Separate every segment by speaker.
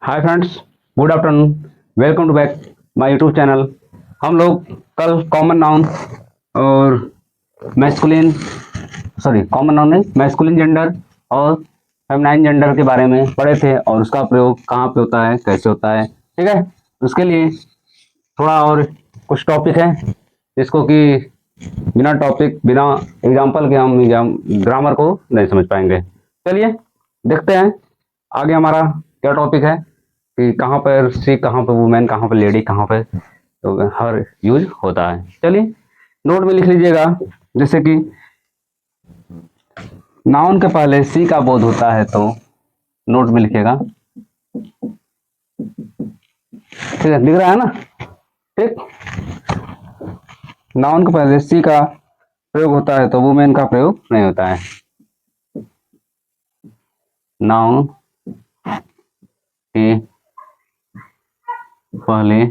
Speaker 1: Hi friends, good afternoon. Welcome to back my YouTube channel. हम लोग कल common noun और मैस्कुलिन कॉमन नाउन नहीं, मैस्कुलिन जेंडर और फेमिनाइन जेंडर के बारे में पढ़े थे और उसका प्रयोग कहाँ पे होता है, कैसे होता है। ठीक है, उसके लिए थोड़ा और कुछ टॉपिक है जिसको कि बिना टॉपिक बिना एग्जाम्पल के हम ग्रामर को नहीं समझ पाएंगे। चलिए देखते हैं आगे हमारा क्या टॉपिक है कि कहाँ पर सी, कहाँ पर वुमेन, कहाँ पर लेडी, कहाँ पर तो हर यूज होता है। चलिए नोट में लिख लीजिएगा, जैसे कि नाउन के पहले सी का बोध होता है तो नोट में लिखिएगा। ठीक है, दिख रहा है ना? ठीक, नाउन के पहले सी का प्रयोग होता है तो वुमेन का प्रयोग नहीं होता है। नाउन के पहले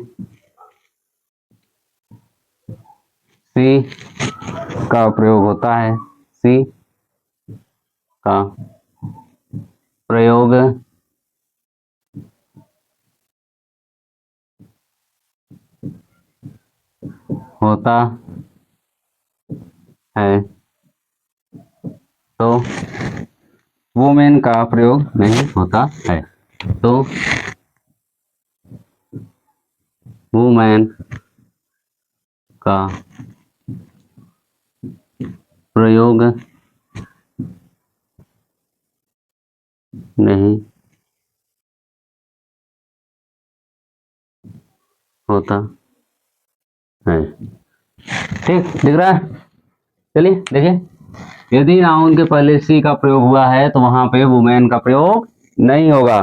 Speaker 1: सी का प्रयोग होता है, सी का प्रयोग होता है तो वुमेन का प्रयोग नहीं होता है। तो वुमेन का प्रयोग नहीं होता है। ठीक, दिख रहा है? चलिए देखिए, यदि नाउन के पहले सी का प्रयोग हुआ है तो वहां पे वुमेन का प्रयोग नहीं होगा।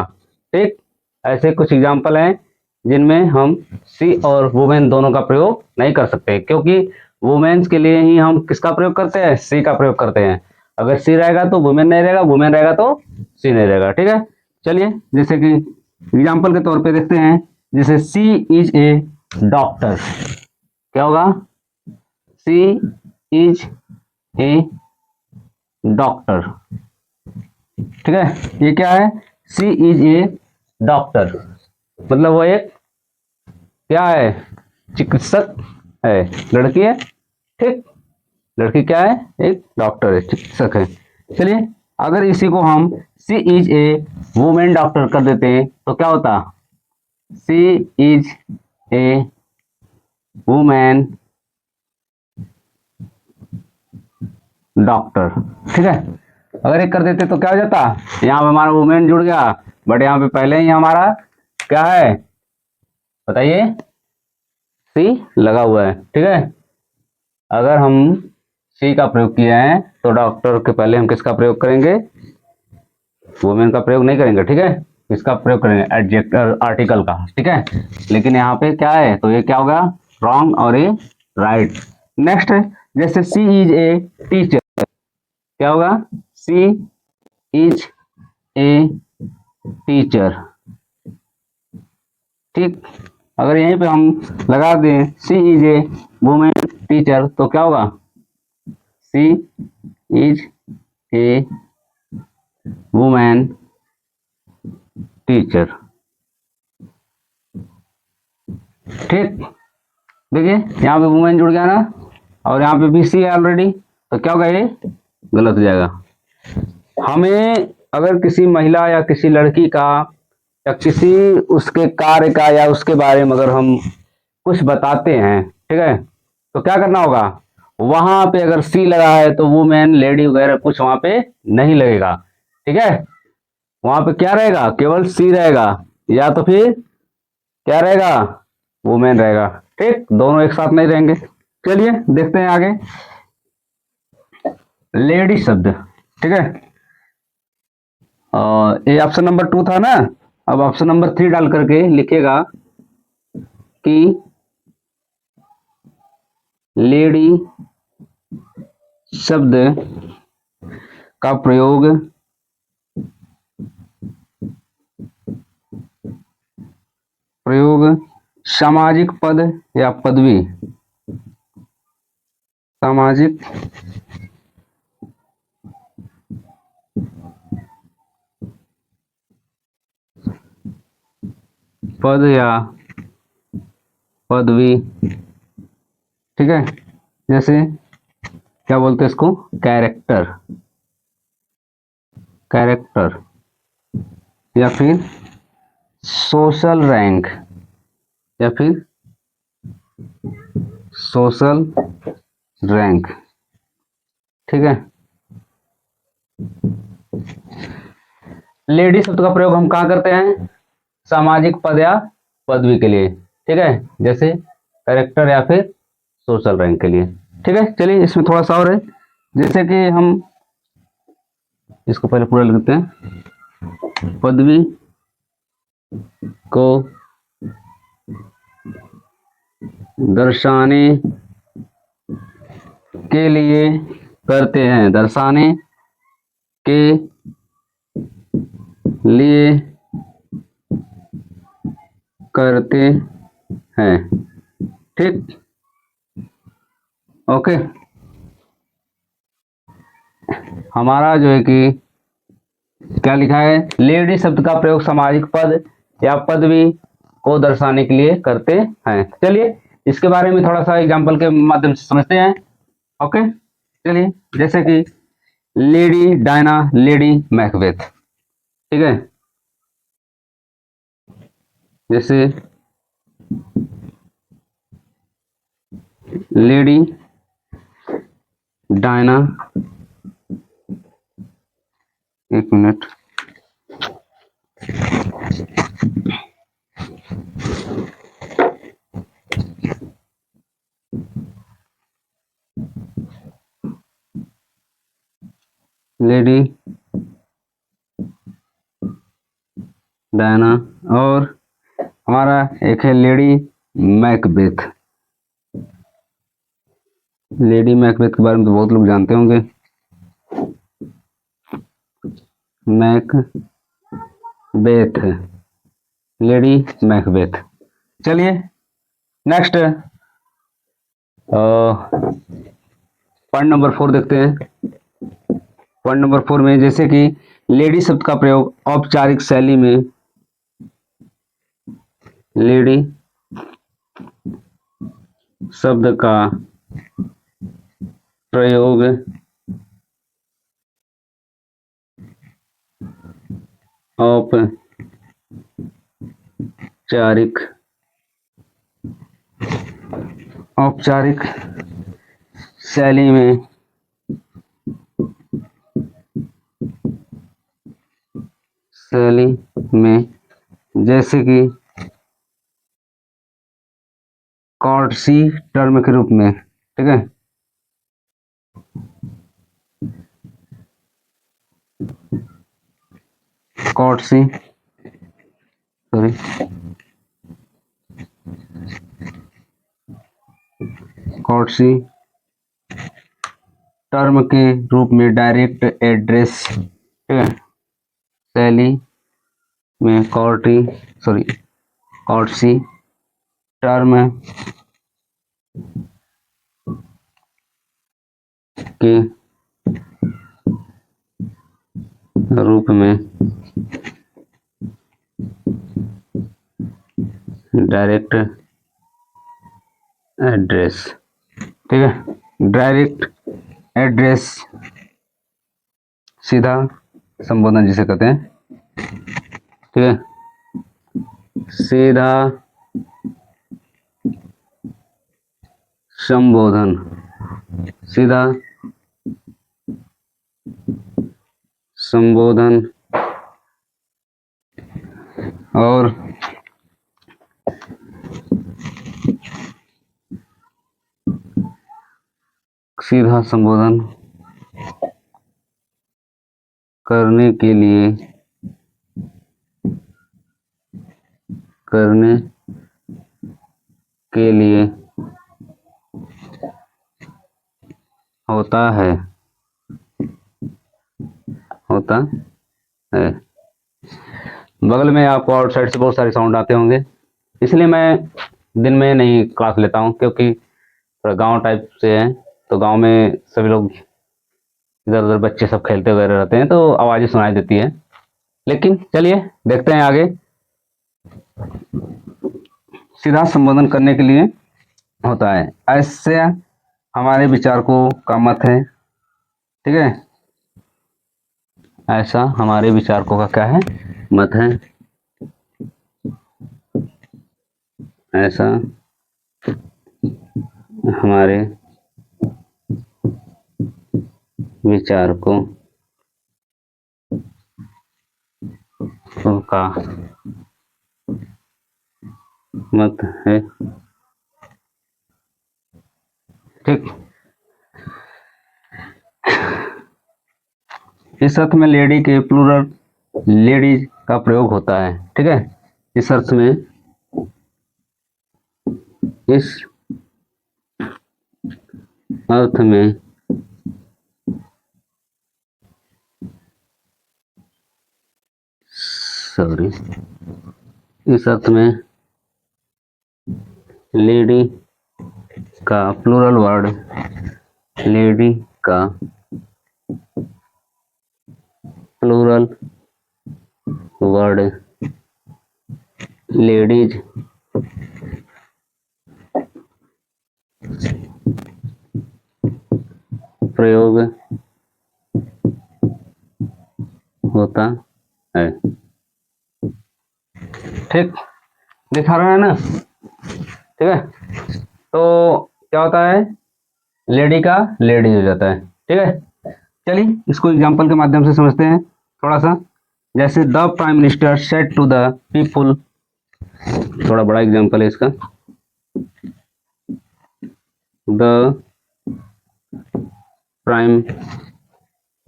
Speaker 1: ठीक, ऐसे कुछ एग्जाम्पल हैं जिनमें हम सी और वुमेन दोनों का प्रयोग नहीं कर सकते, क्योंकि वुमेन्स के लिए ही हम किसका प्रयोग करते हैं, सी का प्रयोग करते हैं। अगर सी रहेगा तो वुमेन नहीं रहेगा, वुमेन रहेगा तो सी नहीं रहेगा। ठीक है, चलिए जैसे कि एग्जाम्पल के तौर पे देखते हैं, जैसे सी इज ए डॉक्टर, क्या होगा? सी इज ए डॉक्टर। ठीक है, ये क्या है? सी इज ए डॉक्टर, मतलब वो एक क्या है, चिकित्सक है, लड़की है। ठीक, लड़की क्या है, एक डॉक्टर है, चिकित्सक है। चलिए अगर इसी को हम सी इज ए वुमेन डॉक्टर कर देते तो क्या होता? सी इज ए वुमेन डॉक्टर। ठीक है, अगर एक कर देते तो क्या हो जाता? यहाँ पे हमारा वुमेन जुड़ गया, बट यहाँ पे पहले ही हमारा क्या है बताइए, सी लगा हुआ है। ठीक है, अगर हम सी का प्रयोग किए हैं तो डॉक्टर के पहले हम किसका प्रयोग करेंगे? वुमेन का प्रयोग नहीं करेंगे। ठीक है, इसका प्रयोग करेंगे एडजेक्ट आर्टिकल का। ठीक है, लेकिन यहाँ पे क्या है तो ये क्या होगा? रॉन्ग और ये राइट। नेक्स्ट है, जैसे सी इज ए टीचर, क्या होगा? सी इज ए टीचर। ठीक, अगर यहीं पे हम लगा दें सी इज ए वुमेन टीचर तो क्या होगा? सी इज ए वुमेन टीचर। ठीक, देखिए यहाँ पे वुमेन जुड़ गया ना, और यहाँ पे भी सी है ऑलरेडी, तो क्या होगा? ये गलत हो जाएगा। हमें अगर किसी महिला या किसी लड़की का या किसी उसके कार्य का या उसके बारे में अगर हम कुछ बताते हैं, ठीक है, तो क्या करना होगा? वहां पे अगर सी लगा है तो वुमेन, लेडी वगैरह कुछ वहां पे नहीं लगेगा। ठीक है, वहां पे क्या रहेगा? केवल सी रहेगा, या तो फिर क्या रहेगा? वुमेन रहेगा। ठीक, दोनों एक साथ नहीं रहेंगे। चलिए देखते हैं आगे, लेडी शब्द। ठीक है, ये ऑप्शन नंबर 2 था ना, अब ऑप्शन नंबर 3 डाल करके लिखिएगा कि लेडी शब्द का प्रयोग प्रयोग सामाजिक पद या पदवी, सामाजिक पद या पदवी, ठीक है, जैसे क्या बोलते हैं इसको, कैरेक्टर, कैरेक्टर, या फिर सोशल रैंक, या फिर सोशल रैंक, ठीक है। लेडी शब्द का प्रयोग हम कहाँ करते हैं, सामाजिक पद या पदवी के लिए, ठीक है, जैसे कैरेक्टर या फिर सोशल रैंक के लिए, ठीक है। चलिए इसमें थोड़ा सा और है, जैसे कि हम इसको पहले पूरा लिखते हैं, पदवी को दर्शाने के लिए करते हैं, दर्शाने के लिए करते हैं, ठीक, ओके। हमारा जो है कि क्या लिखा है, लेडी शब्द का प्रयोग सामाजिक पद या पदवी को दर्शाने के लिए करते हैं। चलिए इसके बारे में थोड़ा सा एग्जांपल के माध्यम से समझते हैं, ओके। चलिए जैसे कि लेडी डायना, लेडी मैकबेथ, ठीक है, जैसे लेडी डायना, एक मिनट, लेडी डायना, और हमारा एक है लेडी मैकबेथ। लेडी मैकबेथ के बारे में तो बहुत लोग जानते होंगे, मैकबेथ, लेडी मैकबेथ। चलिए नेक्स्ट पॉइंट नंबर 4 देखते हैं। पॉइंट नंबर 4 में जैसे कि लेडी शब्द का प्रयोग औपचारिक शैली में, लेडी शब्द का प्रयोग औपचारिक औपचारिक शैली में जैसे कि कॉर्टसी टर्म के रूप में, ठीक है, कॉर्टसी, सॉरी, कॉर्टसी टर्म के रूप में डायरेक्ट एड्रेस, ठीक है, शैली में कॉर्टसी टर्म के रूप में डायरेक्ट एड्रेस, ठीक है, डायरेक्ट एड्रेस, सीधा संबोधन जिसे कहते हैं, ठीक है, सीधा संबोधन, सीधा संबोधन, और सीधा संबोधन करने के लिए होता है बगल में आपको आउटसाइड से बहुत सारे साउंड आते होंगे, इसलिए मैं दिन में नहीं क्लास लेता हूँ, क्योंकि थोड़ा गांव टाइप से है, तो गांव में सभी लोग इधर उधर बच्चे सब खेलते वगैरह रहते हैं, तो आवाज़ें सुनाई देती है। लेकिन चलिए देखते हैं आगे। सीधा संबोधन करने के लिए होता है। ऐसे हमारे विचारकों का मत है, ठीक है, ऐसा हमारे विचारकों का क्या है, मत है। ऐसा हमारे विचारकों का मत है, ठीक। इस अर्थ में लेडी के प्लूरल लेडीज का प्रयोग होता है, ठीक है। इस अर्थ में, इस अर्थ में सॉरी, इस अर्थ में लेडी का प्लूरल वर्ड, लेडी का प्लूरल वर्ड लेडीज प्रयोग होता है, ठीक। दिखा रहा है ना, ठीक है। तो क्या होता है, लेडी का लेडीज हो जाता है, ठीक है। चलिए इसको एग्जांपल के माध्यम से समझते हैं थोड़ा सा। जैसे the prime minister said to the people, थोड़ा बड़ा एग्जांपल है इसका। The prime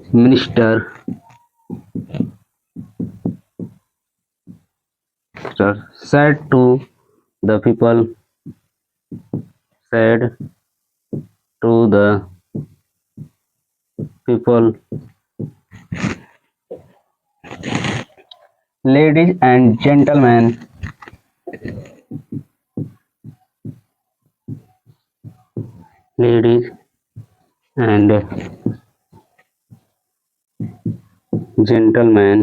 Speaker 1: minister said to the people, said to the people, ladies and gentlemen, ladies and gentlemen,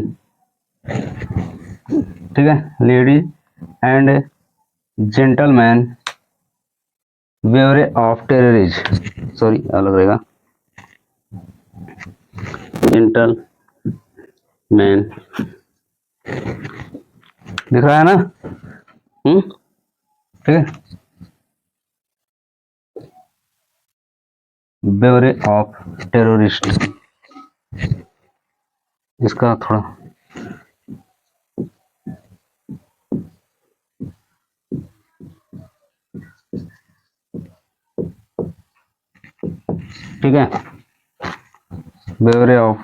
Speaker 1: ठीक है, ladies and gentleman bureau of terrorist, sorry अलग रहेगा, gentleman, दिख रहा है ना, ठीक है, ब्यूरो ऑफ टेररिस्ट, इसका थोड़ा ठीक है, ब्यूरो ऑफ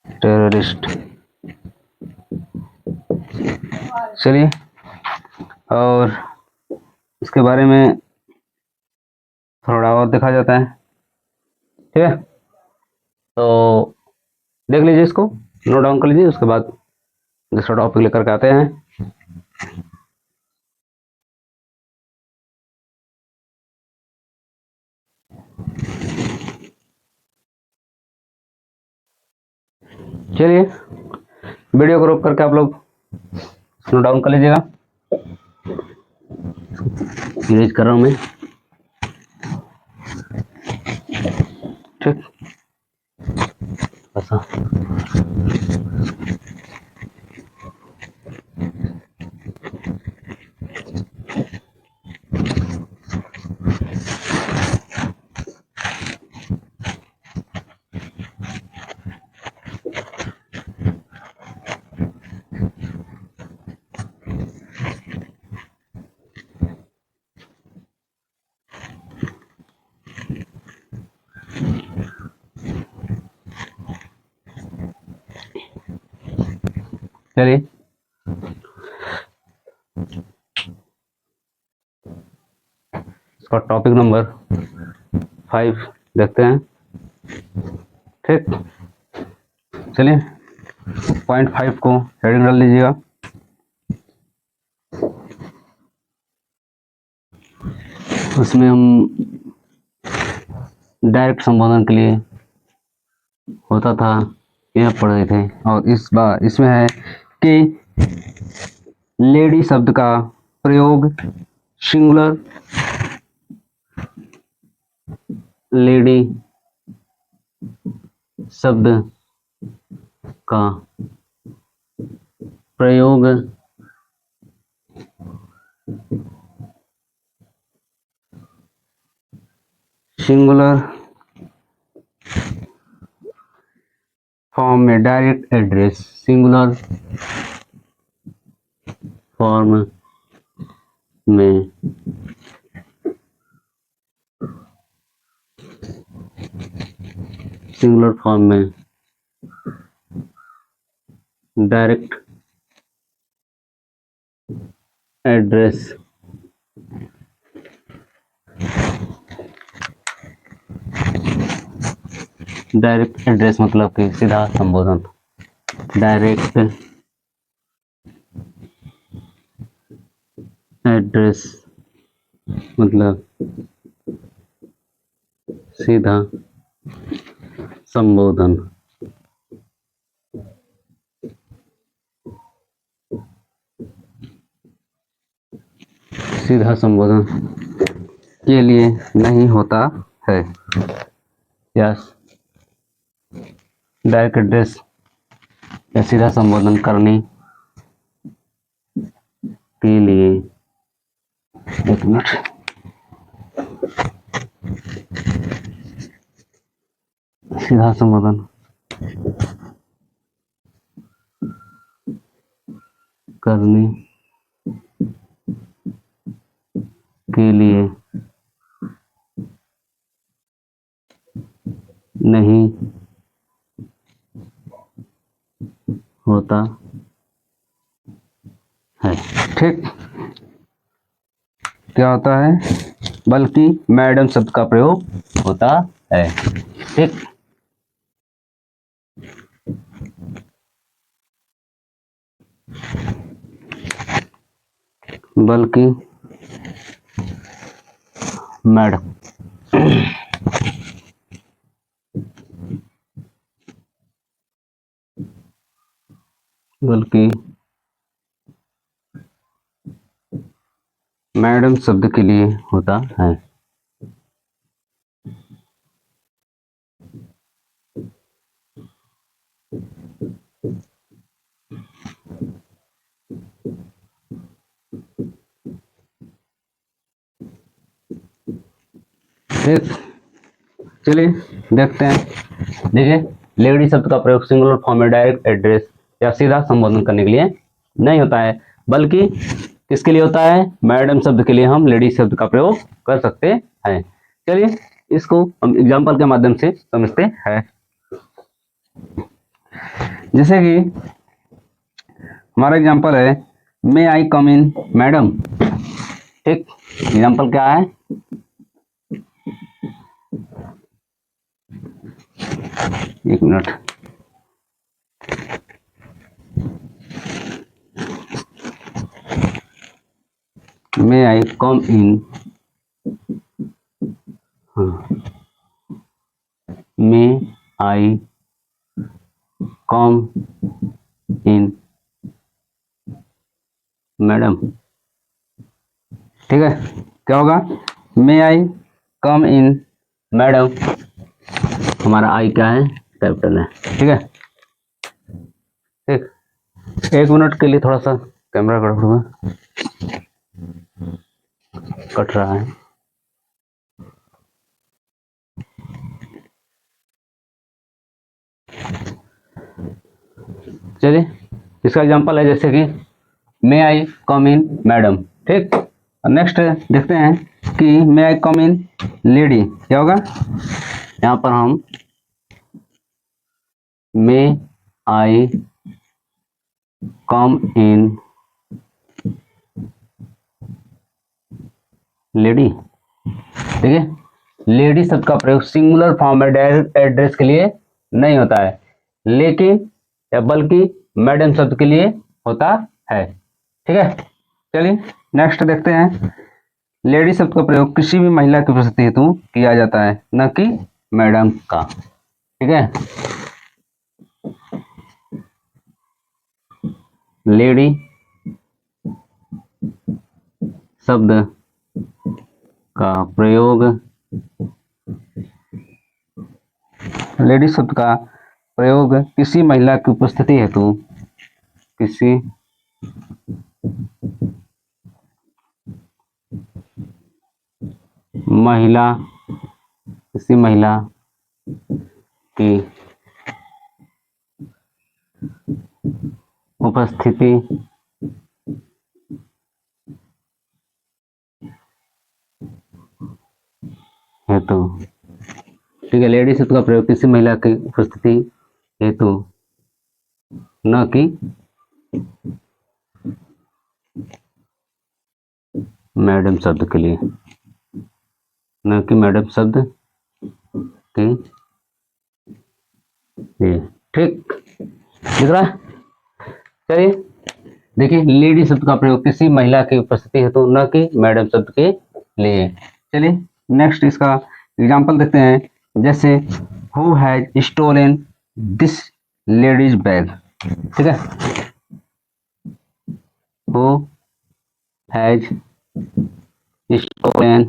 Speaker 1: टेररिस्ट। चलिए और इसके बारे में थोड़ा और देखा जाता है, ठीक है। तो देख लीजिए, इसको नोट डाउन कर लीजिए, उसके बाद दूसरा टॉपिक लेकर के आते हैं। चलिए वीडियो को रोक करके आप लोग नोट डाउन कर लीजिएगा, इरेज कर रहा हूं मैं, ठीक। ऐसा चलिए इसका टॉपिक नंबर 5 देखते हैं, ठीक। चलिए पॉइंट 5 को हेडिंग डाल लीजिएगा। उसमें हम डायरेक्ट संबोधन के लिए होता था यह पढ़ रहे थे। और इस बार इसमें है कि लेडी शब्द का प्रयोग सिंगुलर, लेडी शब्द का प्रयोग सिंगुलर फॉर्म में डायरेक्ट एड्रेस, सिंगुलर फॉर्म में सिंगुलर फॉर्म में डायरेक्ट एड्रेस डायरेक्ट एड्रेस मतलब कि सीधा संबोधन, डायरेक्ट एड्रेस मतलब सीधा संबोधन। सीधा संबोधन के लिए नहीं होता है। यस, डायरेक्ट एड्रेस या सीधा संबोधन करने के लिए, एक मिनट, सीधा संबोधन करने के लिए नहीं होता है। ठीक, क्या होता है? बल्कि मैडम शब्द का प्रयोग होता है। ठीक, बल्कि मैडम बल्कि मैडम शब्द के लिए होता है। ठीक, चलिए देखते हैं। देखिए, लेडी शब्द का प्रयोग सिंगुलर फॉर्म में डायरेक्ट एड्रेस या सीधा संबोधन करने के लिए नहीं होता है, बल्कि किसके लिए होता है? मैडम शब्द के लिए हम लेडी शब्द का प्रयोग कर सकते हैं। चलिए इसको हम एग्जाम्पल के माध्यम से समझते हैं। जैसे कि हमारा एग्जाम्पल है, मे आई कम इन मैडम। ठीक, एग्जाम्पल क्या है? एक मिनट, मे आई कम इन, मे आई कम इन मैडम। ठीक है, क्या होगा? मे आई कम इन मैडम, हमारा आई क्या है? कैपिटल है। ठीक है, ठीक, एक मिनट के लिए थोड़ा सा कैमरा गड़बड़ हुआ, कट रहा है। चलिए इसका एग्जांपल है, जैसे कि मे आई कम इन मैडम। ठीक, नेक्स्ट देखते हैं कि मे आई कम इन लेडी। क्या होगा? यहाँ पर हम मे आई कम इन लेडी। ठीक है, लेडी शब्द का प्रयोग सिंगुलर फॉर्म में डायरेक्ट एड्रेस के लिए नहीं होता है, लेकिन या बल्कि मैडम शब्द के लिए होता है। ठीक है, चलिए नेक्स्ट देखते हैं। लेडी शब्द का प्रयोग किसी भी महिला की उपस्थिति हेतु किया जाता है, न कि मैडम का। ठीक है, लेडी शब्द का प्रयोग, लेडी शब्द का प्रयोग किसी महिला की उपस्थिति हेतु, किसी महिला की उपस्थिति हेतु, ठीक है। लेडी शब्द का प्रयोग किसी महिला की उपस्थिति हेतु, न कि मैडम शब्द के लिए, न कि मैडम शब्द के लिए, ठीक दिख रहा है। चलिए देखिए, लेडी शब्द का प्रयोग किसी महिला की उपस्थिति हेतु, न कि मैडम शब्द के लिए। चलिए नेक्स्ट इसका एग्जाम्पल देखते हैं। जैसे who has stolen this ladies bag, ठीक है। Who has stolen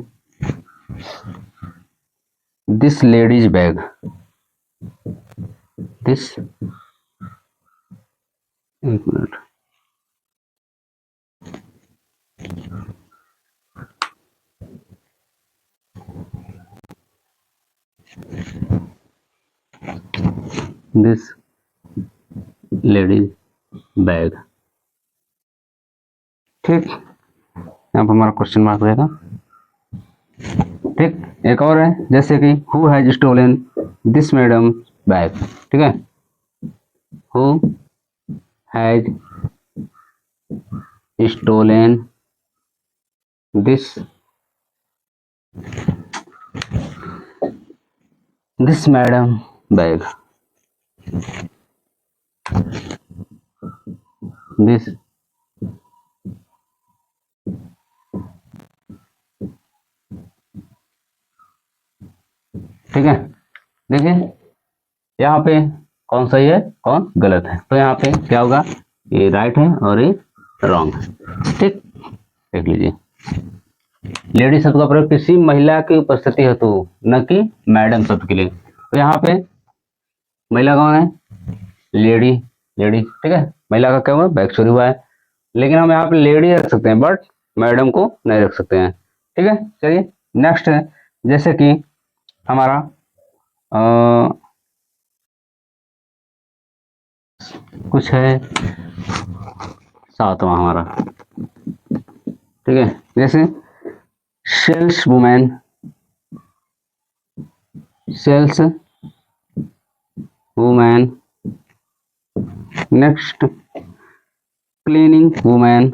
Speaker 1: this ladies bag, this, एक मिनट, दिस लेडीज बैग, ठीक। यहाँ पर हमारा क्वेश्चन मार्क रहेगा, ठीक। एक और है, जैसे कि who has stolen this madam bag, ठीक है। Who has stolen this madam bag, this ठीक है। देखिए यहाँ पे कौन सही है कौन गलत है, तो यहाँ पे क्या होगा, ये राइट है और ये रॉन्ग है, ठीक। देख लीजिए, लेडी शब्द का प्रयोग किसी महिला की उपस्थिति हेतु, न कि मैडम शब्द के लिए। तो यहाँ पे महिला कौन है, लेडी, ठीक है। महिला का क्या हुआ, बैग चोरी हुआ है, लेकिन हम यहाँ पे लेडी रख सकते हैं बट मैडम को नहीं रख सकते हैं, ठीक है। चलिए नेक्स्ट है, जैसे कि हमारा कुछ है सातवां हमारा, ठीक है। जैसे sales women, next cleaning women,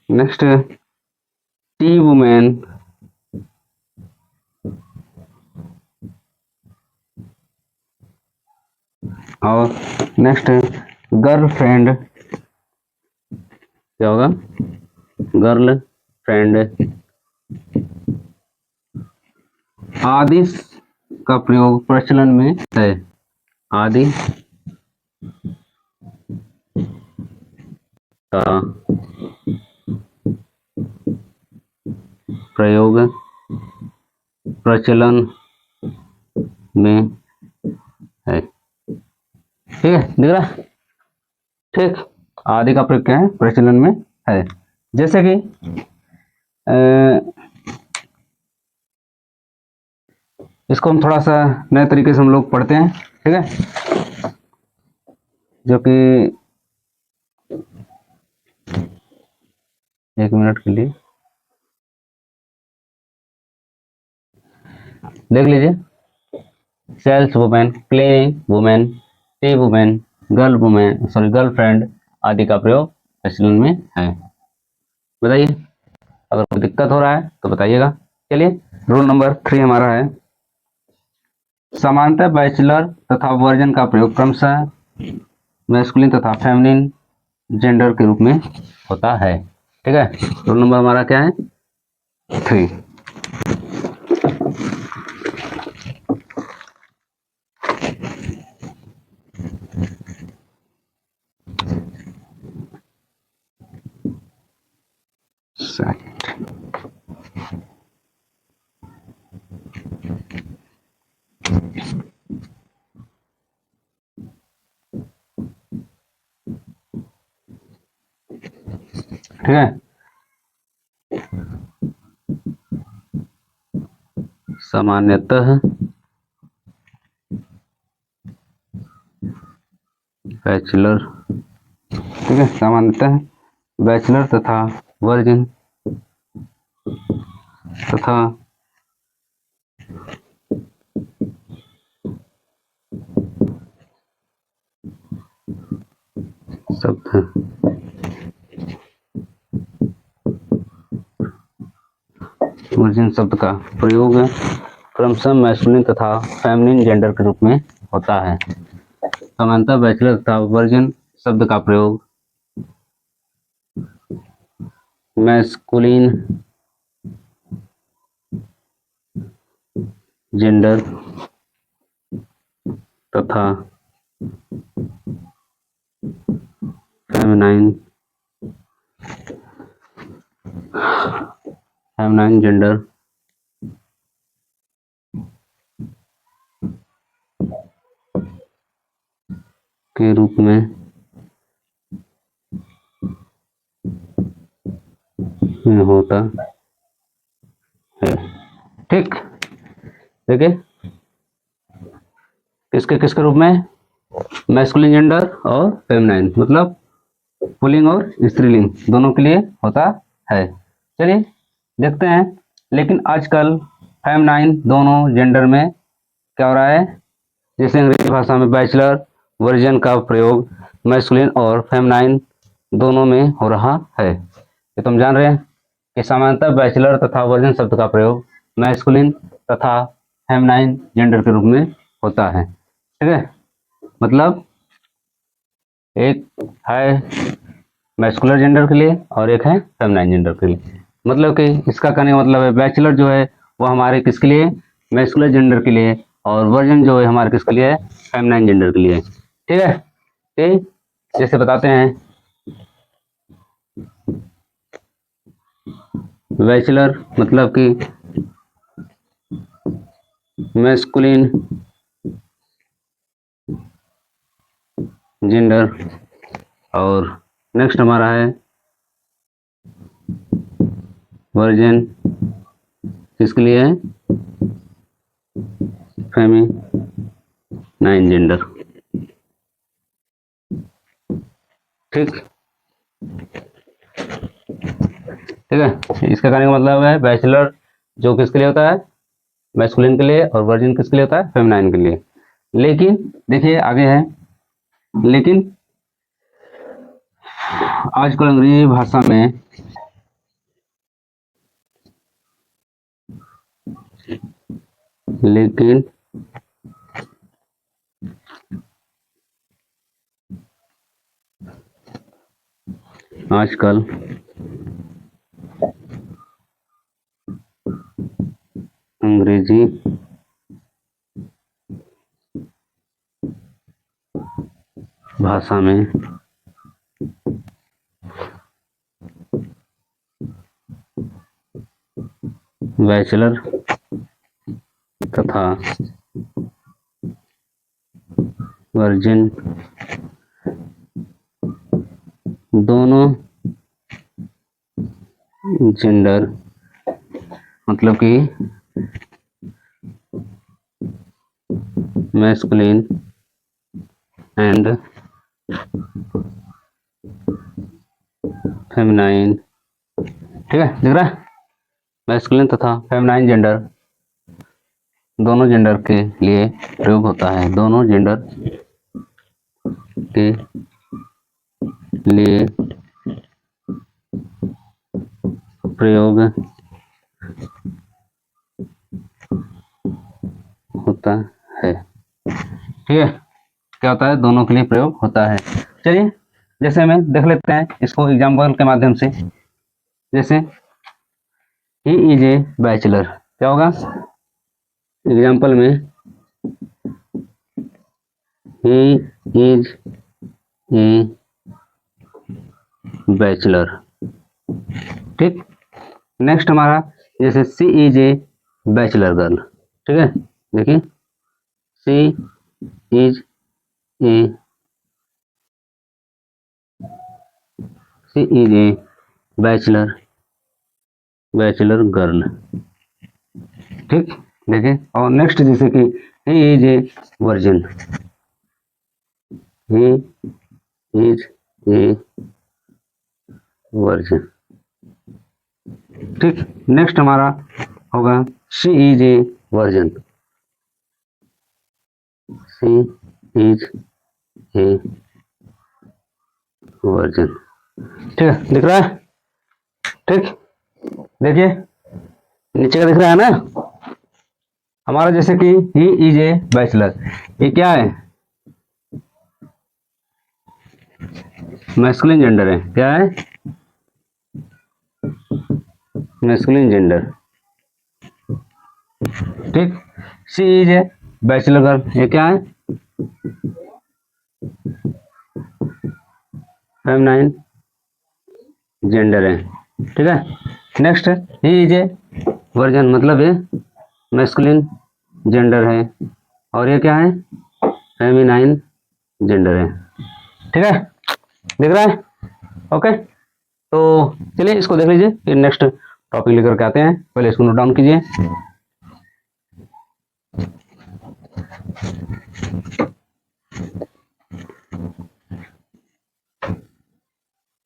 Speaker 1: next tea women, और नेक्स्ट गर्लफ्रेंड, क्या होगा, गर्लफ्रेंड आदि का प्रयोग प्रचलन में है, आदि का प्रयोग प्रचलन में है, ठीक है। दिख रहा, ठीक। आदि का प्रयोग क्या है, प्रचलन में है। जैसे कि इसको हम थोड़ा सा नए तरीके से हम लोग पढ़ते हैं, ठीक है, जो कि एक मिनट के लिए देख लीजिए। Sales women, cleaning women, tea women, girlfriend आदि का प्रयोग प्रचलन में है। बताइए, अगर कोई दिक्कत हो रहा है तो बताइएगा। चलिए रूल नंबर 3 हमारा है, समानतः बैचलर तथा वर्जन का प्रयोग क्रमशः मैस्कुलिन तथा फेमिनिन जेंडर के रूप में होता है, ठीक है। रूल नंबर हमारा क्या है, 3। सेकंड। ठीक है, सामान्यतः बैचलर, ठीक है, सामान्यतः बैचलर तथा वर्जिन तथा शब्द वर्जिन शब्द का प्रयोग क्रमशः मैस्कुलिन तथा फेमिनिन जेंडर के रूप में होता है। सामान्यतः बैचलर तथा वर्जिन शब्द का प्रयोग मैस्कुलिन जेंडर तथा फेमिनाइन जेंडर के रूप में होता है। ठीक, देखिए किसके किसके रूप में, मैस्कुलिन जेंडर और फेमिनाइन, मतलब पुल्लिंग और स्त्रीलिंग दोनों के लिए होता है। चलिए देखते हैं, लेकिन आजकल फेमिनाइन दोनों जेंडर में क्या हो रहा है, जैसे अंग्रेजी भाषा में बैचलर वर्जन का प्रयोग मैस्कुलिन और फेमिनाइन दोनों में हो रहा है। ये तुम जान रहे हैं कि सामान्यतः बैचलर तथा वर्जन शब्द का प्रयोग मैस्कुलिन तथा फेमिनाइन जेंडर के रूप में होता है। ठीक है, मतलब एक है मैस्कुलर जेंडर के लिए और एक है फेमिनाइन जेंडर के लिए। मतलब कि इसका कहने का मतलब है बैचलर जो है वो हमारे किसके लिए, मैस्कुलर जेंडर के लिए, और वर्जन जो है हमारे किसके लिए, फेमिनाइन जेंडर के लिए। ठीक है, ठीक, जैसे बताते हैं, बैचलर मतलब कि मैस्कुलिन जेंडर, और नेक्स्ट हमारा है वर्जन, किसके लिए है, फेमिनाइन जेंडर। ठीक, ठीक है, इसका कहने का मतलब है बैचलर जो किसके लिए होता है, मैस्कुलिन के लिए, और वर्जिन किसके लिए होता है, फेमिनाइन के लिए। लेकिन देखिए आगे है, लेकिन आजकल अंग्रेजी भाषा में लेकिन आजकल अंग्रेजी भाषा में बैचलर तथा वर्जिन दोनों जेंडर, मतलब कि मैस्कुलिन एंड फेमिनाइन, ठीक है, दिख रहा है, मैस्कुलिन तथा फेमिनाइन जेंडर दोनों जेंडर के लिए प्रयोग होता है, दोनों जेंडर के लिए प्रयोग होता है। ठीक है, क्या होता है, दोनों के लिए प्रयोग होता है। चलिए जैसे हमें देख लेते हैं इसको एग्जाम्पल के माध्यम से। जैसे ही इज ए बैचलर, क्या होगा एग्जाम्पल में, ही इज ए बैचलर। ठीक, नेक्स्ट हमारा जैसे सी इज ए बैचलर गर्ल, ठीक है, देखिए सी इज ए बैचलर गर्ल, ठीक, देखिए। और नेक्स्ट जैसे कि ही is a virgin, he is a virgin, ठीक। नेक्स्ट हमारा होगा she is a virgin, she is a virgin, ठीक है, दिख रहा है, ठीक। देखिए नीचे का दिख रहा है ना हमारा, जैसे कि ही इज ए बैचलर, ये क्या है, मैस्कुलिन जेंडर है, क्या है, मैस्कुलिन जेंडर, ठीक। She is a bachelor girl, ये क्या है, फेमिनाइन जेंडर है, ठीक है। Next he is a version, मतलब ये मैस्कुलिन जेंडर है, और ये क्या है, फेमिनाइन जेंडर है, ठीक है, दिख रहा है, ओके। तो चलिए इसको देख लीजिए, फिर नेक्स्ट टॉपिक लेकर के आते हैं, पहले इसको नोट डाउन कीजिए।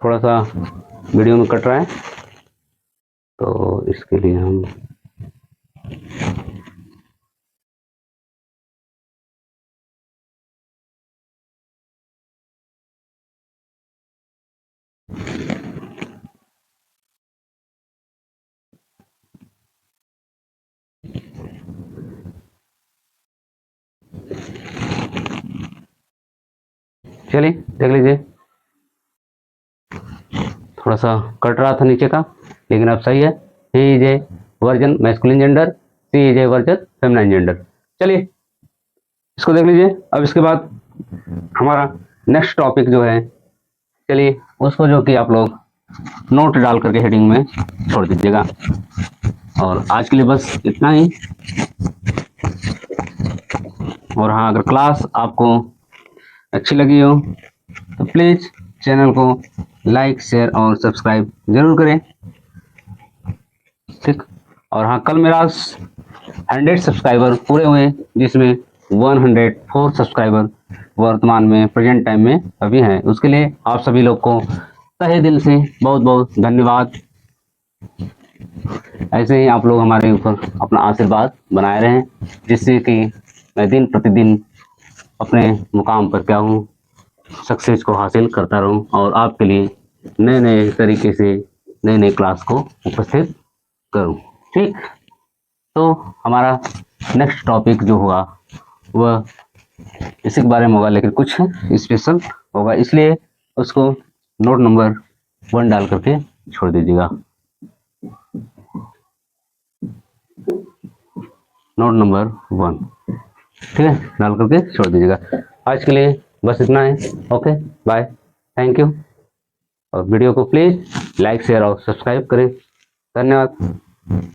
Speaker 1: थोड़ा सा वीडियो में कट रहा है, तो इसके लिए हम चलिए देख लीजिए, थोड़ा सा कट रहा था नीचे का, लेकिन अब सही है। He is a virgin masculine gender, she is a virgin feminine gender. चलिए इसको देख लीजिए। अब इसके बाद हमारा नेक्स्ट टॉपिक जो है, चलिए उसको जो कि आप लोग नोट डाल करके हेडिंग में छोड़ दीजिएगा। और आज के लिए बस इतना ही। और हाँ, अगर क्लास आपको अच्छी लगी हो तो प्लीज़ चैनल को लाइक, शेयर और सब्सक्राइब जरूर करें, ठीक। और हाँ, कल मेरा 100 सब्सक्राइबर पूरे हुए, जिसमें 104 सब्सक्राइबर वर्तमान में प्रेजेंट टाइम में अभी हैं। उसके लिए आप सभी लोग को तहे दिल से बहुत बहुत धन्यवाद। ऐसे ही आप लोग हमारे ऊपर अपना आशीर्वाद बनाए रहें, जिससे कि मैं दिन प्रतिदिन अपने मुकाम पर क्या हूँ, सक्सेस को हासिल करता रहूं और आपके लिए नए नए तरीके से नए नए क्लास को उपस्थित करूं, ठीक। तो हमारा नेक्स्ट टॉपिक जो होगा वह इसी के बारे में होगा, लेकिन कुछ स्पेशल होगा, इसलिए उसको नोट नंबर 1 डाल करके छोड़ दीजिएगा। नोट नंबर 1, ठीक है, डाल करके छोड़ दीजिएगा। आज के लिए बस इतना है। Okay, bye, thank you. और वीडियो को प्लीज़ लाइक, शेयर और सब्सक्राइब करें। धन्यवाद।